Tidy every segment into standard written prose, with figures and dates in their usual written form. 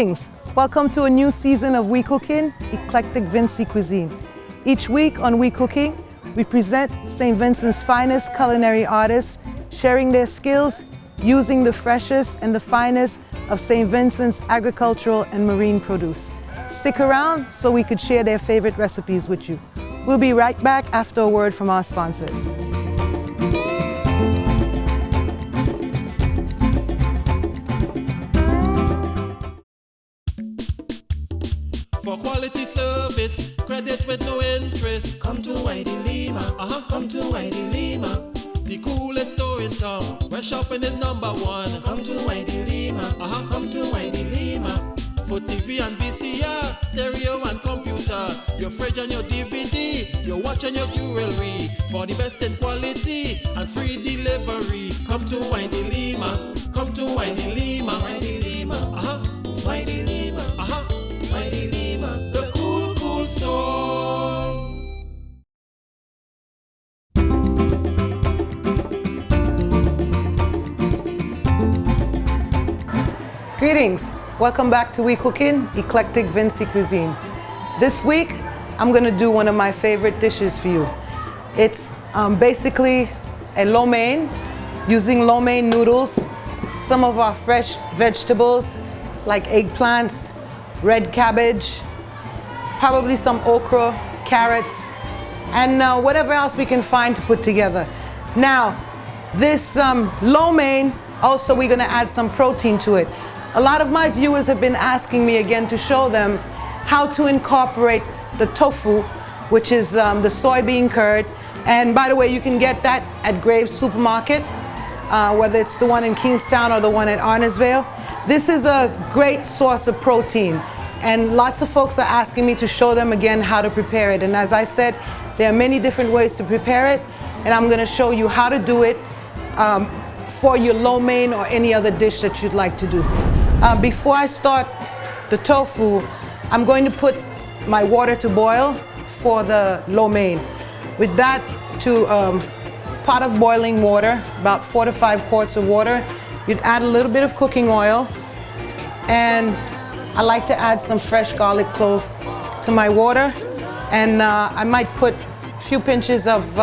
Greetings! Welcome to a new season of We Cookin, Eclectic Vincy Cuisine. Each week on We Cooking, we present St. Vincent's finest culinary artists sharing their skills using the freshest and the finest of St. Vincent's agricultural and marine produce. Stick around so we could share their favorite recipes with you. We'll be right back after a word from our sponsors. For quality service, credit with no interest. Come to Whitey Lima, come to Whitey Lima. The coolest store in town, where shopping is number one. Come to Whitey Lima, come to Whitey Lima. For TV and VCR, stereo and computer, your fridge and your DVD, your watch and your jewelry. For the best in quality and free delivery. Come to Whitey Lima, come to Whitey Lima. Whitey Lima, Whitey Lima, Whitey Lima, the cool, cool store. Greetings! Welcome back to We Cookin, Eclectic Vincy Cuisine. This week, I'm gonna do one of my favorite dishes for you. It's basically a lo mein, using lo mein noodles, some of our fresh vegetables like eggplants, red cabbage, probably some okra, carrots, and whatever else we can find to put together. Now, this lo mein, also we're gonna add some protein to it. A lot of my viewers have been asking me again to show them how to incorporate the tofu, which is the soybean curd. And by the way, you can get that at Graves Supermarket, whether it's the one in Kingstown or the one at Arnesville. This is a great source of protein, and lots of folks are asking me to show them again how to prepare it. And as I said, there are many different ways to prepare it, and I'm going to show you how to do it for your lo mein or any other dish that you'd like to do. Before I start the tofu, I'm going to put my water to boil for the lo mein. With that, to pot of boiling water, about 4 to 5 quarts of water, you'd add a little bit of cooking oil, and I like to add some fresh garlic clove to my water, and I might put a few pinches of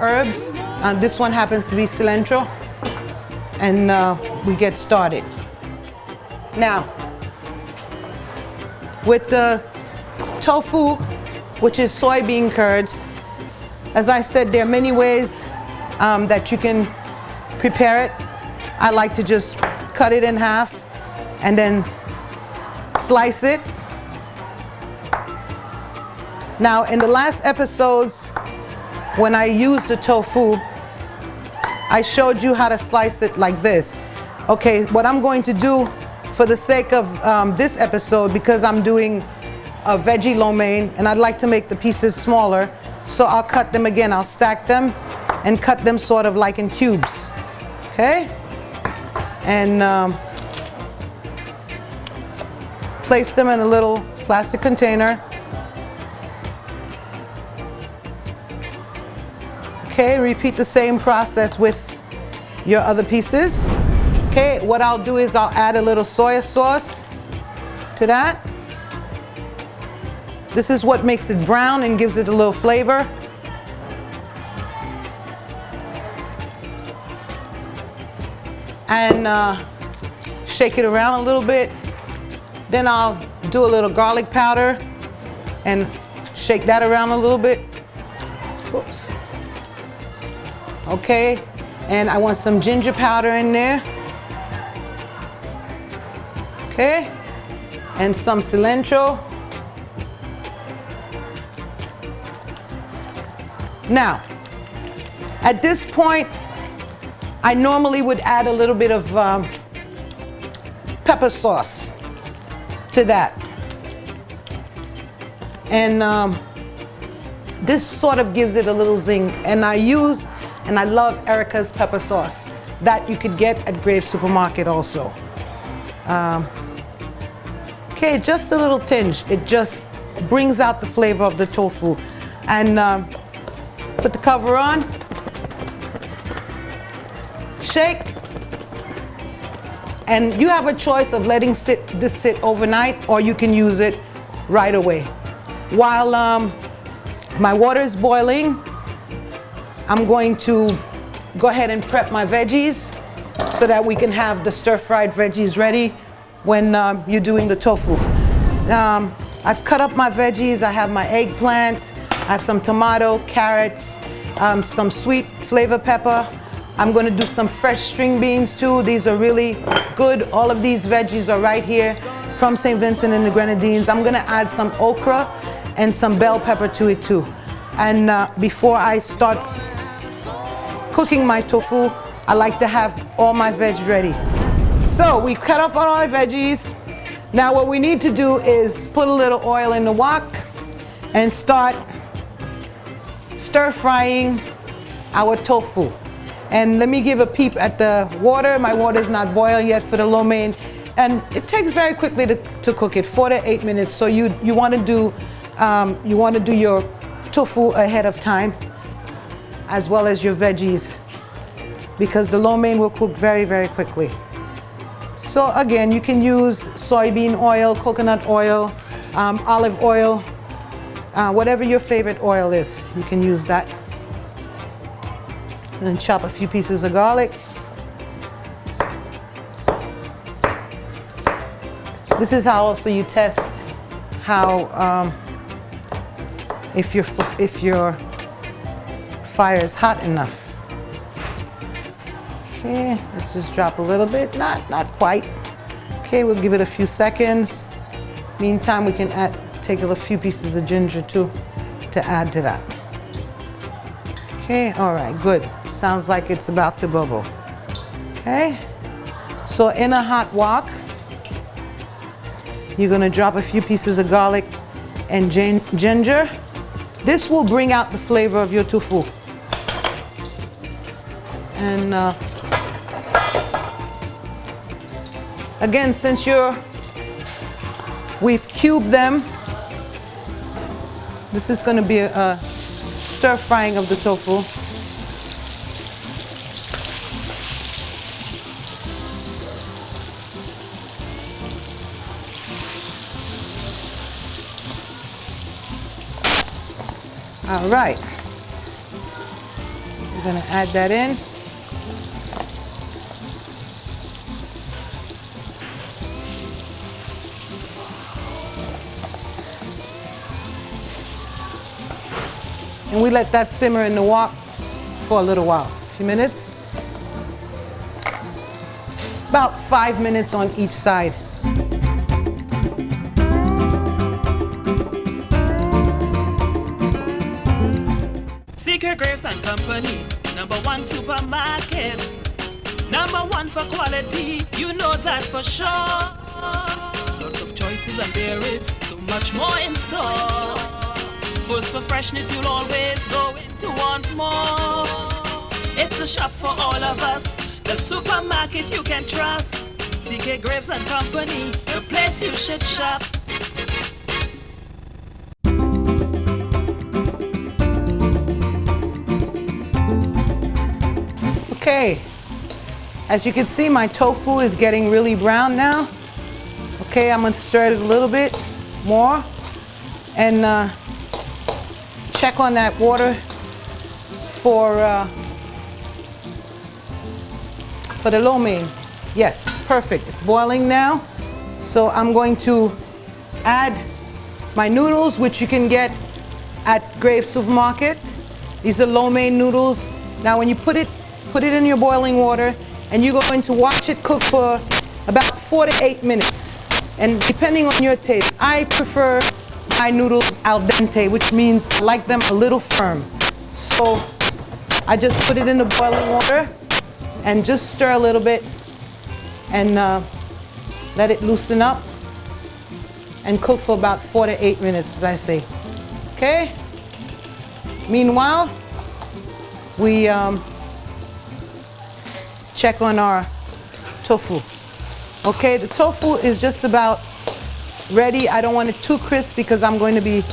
herbs. This one happens to be cilantro, and we get started. Now, with the tofu, which is soybean curds, as I said, there are many ways that you can prepare it. I like to just cut it in half and then slice it. Now, in the last episodes, when I used the tofu, I showed you how to slice it like this. Okay, what I'm going to do for the sake of this episode, because I'm doing a veggie lo mein and I'd like to make the pieces smaller, so I'll cut them again. I'll stack them and cut them sort of like in cubes. Okay? And place them in a little plastic container. Okay, repeat the same process with your other pieces. Okay, what I'll do is I'll add a little soy sauce to that. This is what makes it brown and gives it a little flavor. And shake it around a little bit. Then I'll do a little garlic powder and shake that around a little bit. Oops. Okay, and I want some ginger powder in there. Okay, and some cilantro. Now, at this point, I normally would add a little bit of pepper sauce to that. And this sort of gives it a little zing. And I love Erica's pepper sauce that you could get at Graves Supermarket also. Okay, just a little tinge. It just brings out the flavor of the tofu. And put the cover on, shake, And you have a choice of letting this sit overnight, or you can use it right away. While my water is boiling, I'm going to go ahead and prep my veggies so that we can have the stir-fried veggies ready when you're doing the tofu. I've cut up my veggies. I have my eggplant, I have some tomato, carrots, some sweet flavor pepper. I'm going to do some fresh string beans too. These are really good. All of these veggies are right here from St. Vincent and the Grenadines. I'm going to add some okra and some bell pepper to it too. And before I start cooking my tofu, I like to have all my veg ready. So we cut up all our veggies. Now what we need to do is put a little oil in the wok and start stir frying our tofu. And let me give a peep at the water. My water is not boiled yet for the lo mein. And it takes very quickly to cook it, 4 to 8 minutes. So you want to do your tofu ahead of time, as well as your veggies, because the lo mein will cook very, very quickly. So again, you can use soybean oil, coconut oil, olive oil, whatever your favorite oil is, you can use that. And then chop a few pieces of garlic. This is how also you test how if your fire is hot enough. Okay, let's just drop a little bit, not quite. Okay, we'll give it a few seconds. Meantime, we can take a few pieces of ginger too to add to that. Okay, all right, good. Sounds like it's about to bubble. Okay, so in a hot wok, you're gonna drop a few pieces of garlic and ginger. This will bring out the flavor of your tofu. And again, since we've cubed them, this is gonna be a stir frying of the tofu. All right, we're gonna add that in. And we let that simmer in the wok for a little while, a few minutes. About 5 minutes on each side. Secret Graves and Company, #1 supermarket, #1 for quality, you know that for sure. Lots of choices and there is so much more in store. First for freshness, you'll always go in to want more. It's the shop for all of us, the supermarket you can trust. CK Graves and Company, the place you should shop. Okay, as you can see, my tofu is getting really brown now. Okay, I'm gonna stir it a little bit more and check on that water for the lo mein. Yes, it's perfect. It's boiling now. So I'm going to add my noodles, which you can get at Graves Supermarket. These are lo mein noodles. Now when you put it in your boiling water and you're going to watch it cook for about 4 to 8 minutes. And depending on your taste, I prefer my noodles al dente, which means I like them a little firm. So I just put it in the boiling water and just stir a little bit and let it loosen up and cook for about 4 to 8 minutes, as I say. Okay? Meanwhile, we check on our tofu. Okay, the tofu is just about ready. I don't want it too crisp because I'm going to be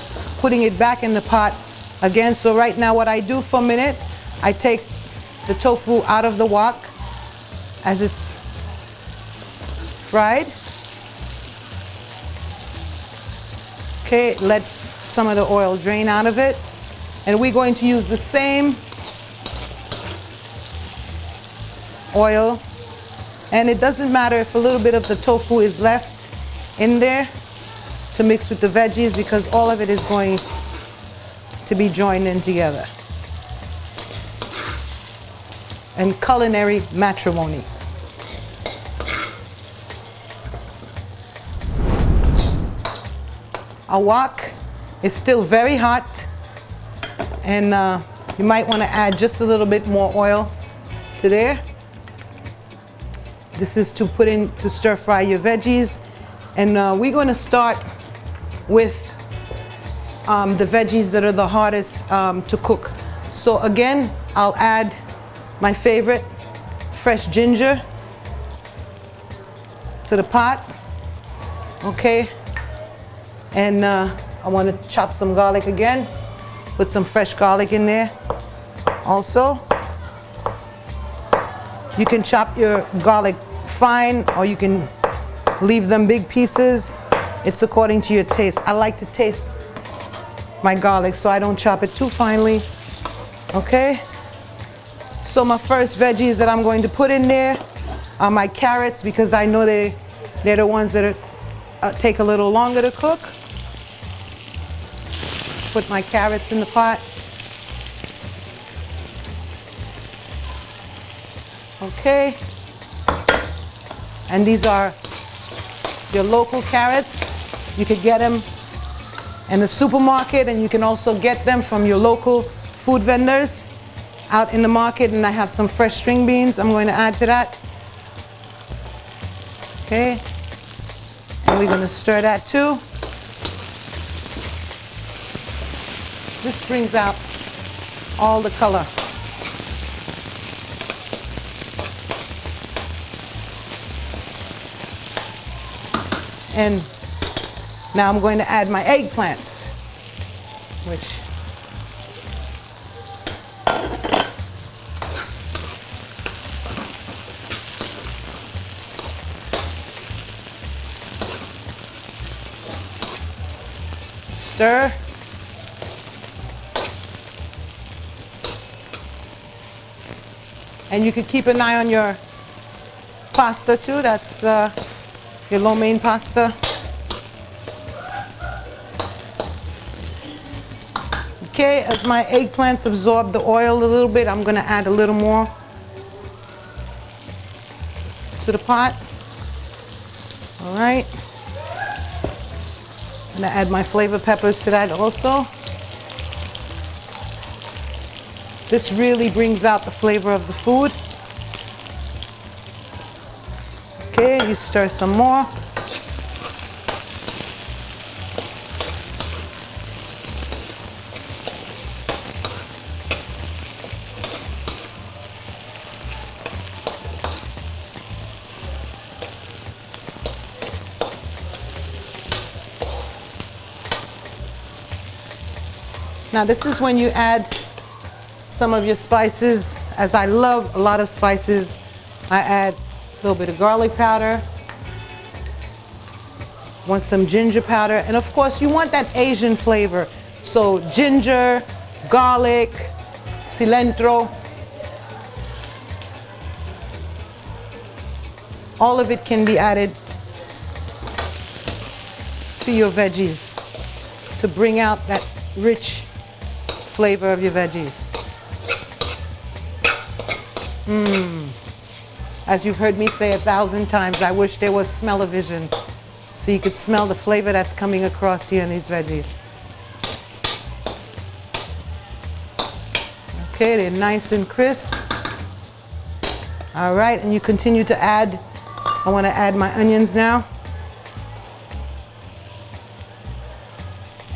putting it back in the pot again. So right now what I do for a minute, I take the tofu out of the wok as it's fried. Okay, let some of the oil drain out of it. And we're going to use the same oil. And it doesn't matter if a little bit of the tofu is left in there to mix with the veggies, because all of it is going to be joined in together. And culinary matrimony. Our wok is still very hot, and you might want to add just a little bit more oil to there. This is to put in to stir fry your veggies, and we're going to start with the veggies that are the hardest to cook. So again, I'll add my favorite fresh ginger to the pot. Okay, and I want to chop some garlic again. Put some fresh garlic in there also. You can chop your garlic fine, or you can leave them big pieces. It's according to your taste. I like to taste my garlic, so I don't chop it too finely. Okay, so my first veggies that I'm going to put in there are my carrots, because I know they're the ones that take a little longer to cook. Put my carrots in the pot. Okay, and these are your local carrots. You could get them in the supermarket, and you can also get them from your local food vendors out in the market. And I have some fresh string beans I'm going to add to that. Okay, and we're going to stir that too. This brings out all the color. And now I'm going to add my eggplants, which stir. And you can keep an eye on your pasta too. That's your lo mein pasta. Okay, as my eggplants absorb the oil a little bit, I'm going to add a little more to the pot. All right. I'm going to add my flavor peppers to that also. This really brings out the flavor of the food. Okay, you stir some more. Now this is when you add some of your spices. As I love a lot of spices, I add a little bit of garlic powder. Want some ginger powder, and of course you want that Asian flavor. So ginger, garlic, cilantro. All of it can be added to your veggies to bring out that rich flavor of your veggies. As you've heard me say 1,000 times, I wish there was smell-o-vision so you could smell the flavor that's coming across here in these veggies. Okay, they're nice and crisp. All right, and you continue to add, I want to add my onions now.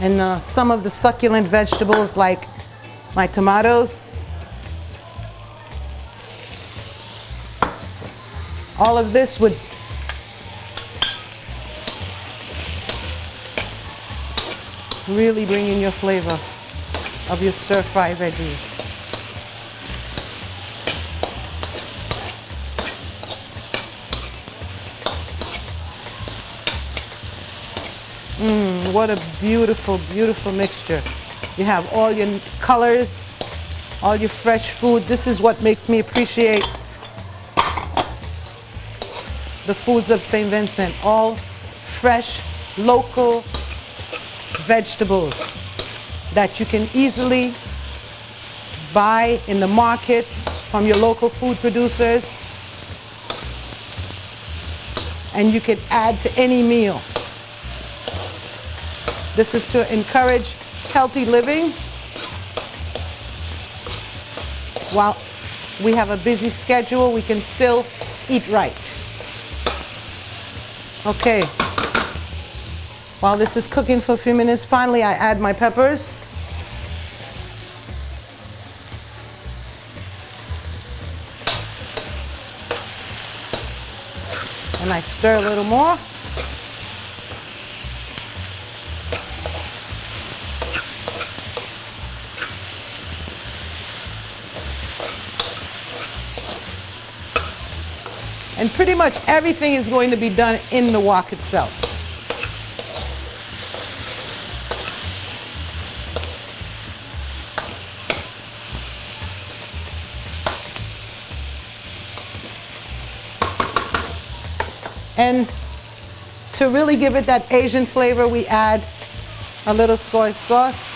And some of the succulent vegetables like my tomatoes. All of this would really bring in your flavor of your stir-fry veggies. And what a beautiful, beautiful mixture. You have all your colors, all your fresh food. This is what makes me appreciate the foods of St. Vincent. All fresh, local vegetables that you can easily buy in the market from your local food producers, and you can add to any meal. This is to encourage healthy living while we have a busy schedule. We can still eat right. Okay, while this is cooking for a few minutes, finally I add my peppers. And I stir a little more. And pretty much everything is going to be done in the wok itself. And to really give it that Asian flavor, we add a little soy sauce.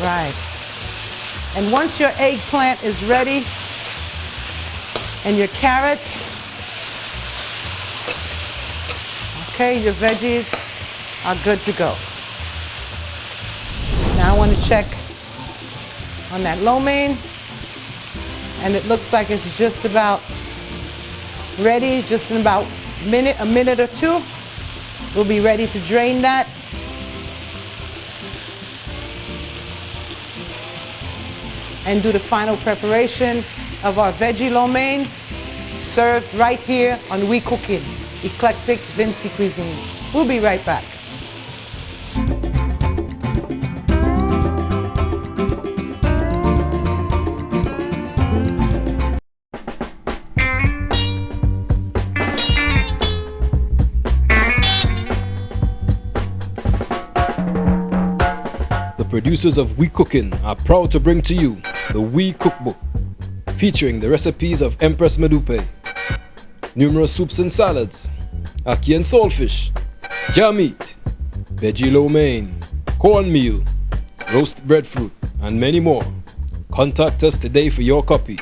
Right. And once your eggplant is ready and your carrots, okay, your veggies are good to go. Now I want to check on that lo mein, and it looks like it's just about ready. Just in about a minute or two, we'll be ready to drain that. And do the final preparation of our veggie lo mein, served right here on We Cookin, Eclectic Vincy Cuisine. We'll be right back. The producers of We Cookin are proud to bring to you the We Cookbook, featuring the recipes of Empress Medupe, numerous soups and salads, ackee and saltfish, jam meat, veggie lo mein, cornmeal, roast breadfruit, and many more. Contact us today for your copy.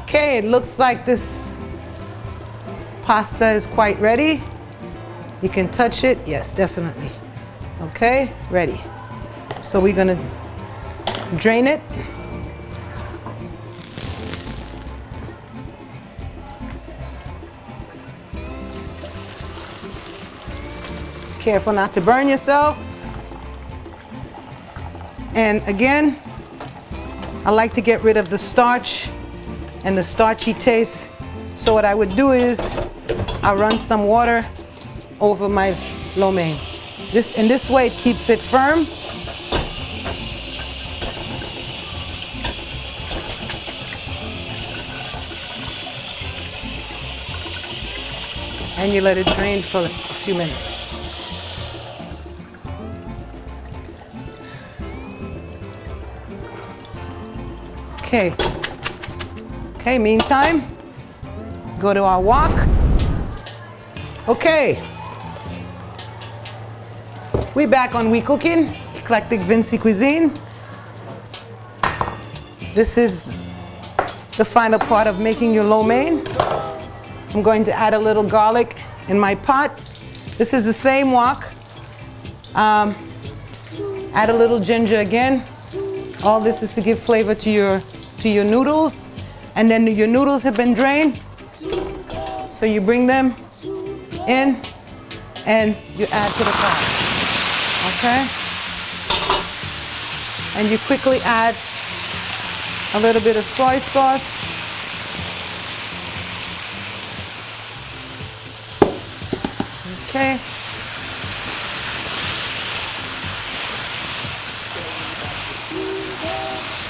Okay, it looks like this pasta is quite ready. You can touch it. Yes, definitely. Okay, ready. So we're gonna drain it. Careful not to burn yourself. And again, I like to get rid of the starch and the starchy taste. So what I would do is I run some water over my lo mein. In this way it keeps it firm. And you let it drain for a few minutes. Okay. Okay, meantime, go to our wok. Okay. We're back on We Cookin, Eclectic Vincy Cuisine. This is the final part of making your lo mein. I'm going to add a little garlic in my pot. This is the same wok. Add a little ginger again. All this is to give flavor to your noodles. And then your noodles have been drained. So you bring them in and you add to the pot. Okay? And you quickly add a little bit of soy sauce. Okay.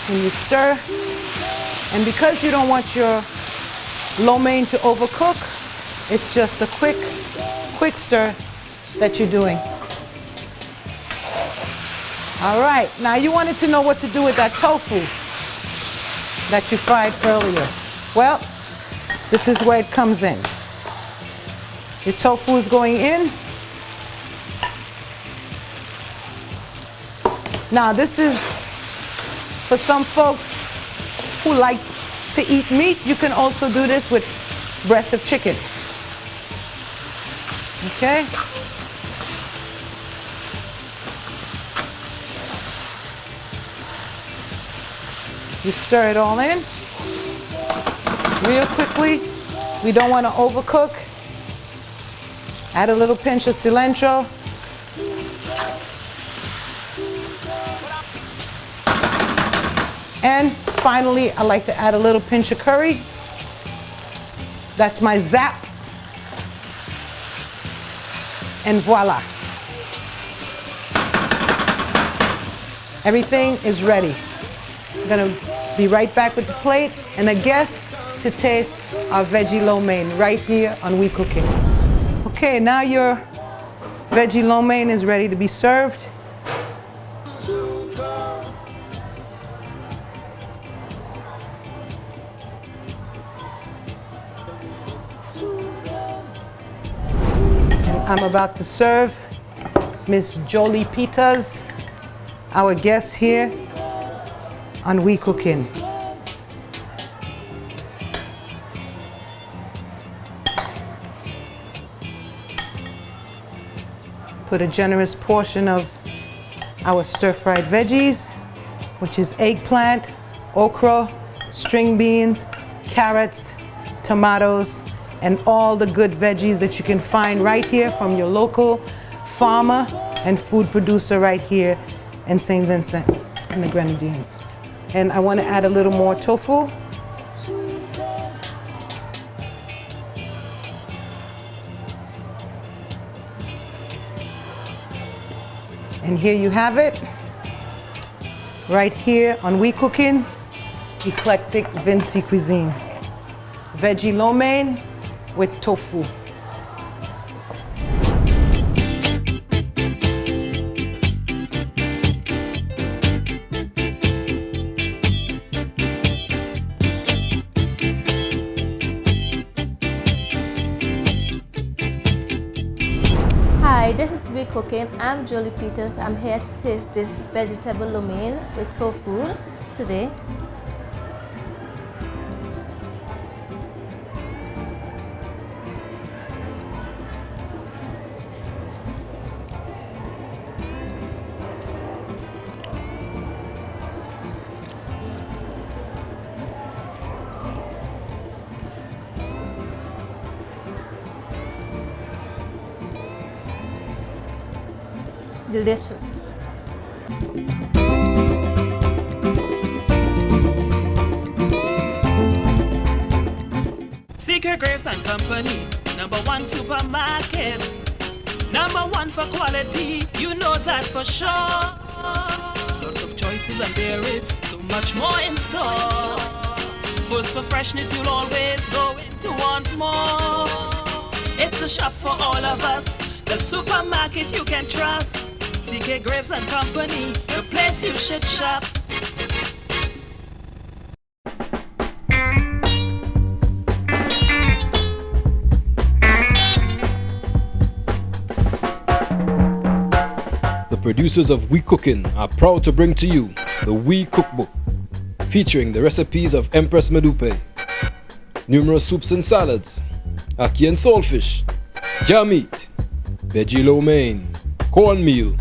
And you stir. And because you don't want your lo mein to overcook, it's just a quick stir that you're doing. All right, now you wanted to know what to do with that tofu that you fried earlier. Well, this is where it comes in. Your tofu is going in. Now this is for some folks who like to eat meat. You can also do this with breast of chicken. Okay? You stir it all in real quickly. We don't want to overcook. Add a little pinch of cilantro. And finally, I like to add a little pinch of curry. That's my zap. And voila. Everything is ready. I'm gonna be right back with the plate and a guest to taste our veggie lo mein right here on We Cookin. Okay, now your veggie lo mein is ready to be served. And I'm about to serve Miss Jolie Peters, our guest here on We Cookin. Put a generous portion of our stir-fried veggies, which is eggplant, okra, string beans, carrots, tomatoes, and all the good veggies that you can find right here from your local farmer and food producer right here in St. Vincent and the Grenadines. And I want to add a little more tofu. And here you have it, right here on We Cookin, Eclectic Vincy Cuisine. Veggie lo mein with tofu. Hi, this is We Cookin. I'm Jolie Peters. I'm here to taste this vegetable lo mein with tofu today. Delicious. Secret Graves and Company, #1 supermarket, #1 for quality, you know that for sure. Lots of choices and there is so much more in store. First for freshness, you'll always go in to want more. It's the shop for all of us, the supermarket you can trust. CK Graves and Company, the place you should shop. The producers of We Cookin are proud to bring to you the We Cookbook, featuring the recipes of Empress Medupe, numerous soups and salads, ackee and saltfish, jam meat, veggie lo mein, cornmeal,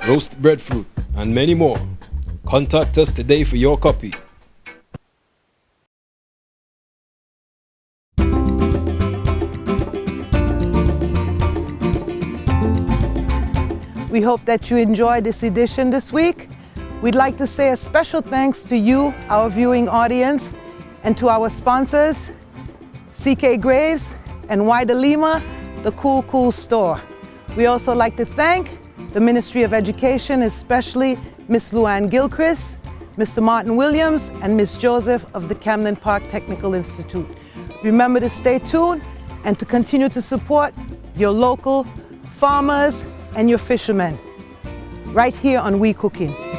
roast breadfruit, and many more. Contact us today for your copy. We hope that you enjoyed this edition this week. We'd like to say a special thanks to you, our viewing audience, and to our sponsors, CK Graves and Wida Lima, the Cool Cool Store. We also like to thank the Ministry of Education, especially Ms. Luann Gilchrist, Mr. Martin Williams, and Ms. Joseph of the Camden Park Technical Institute. Remember to stay tuned and to continue to support your local farmers and your fishermen right here on We Cookin.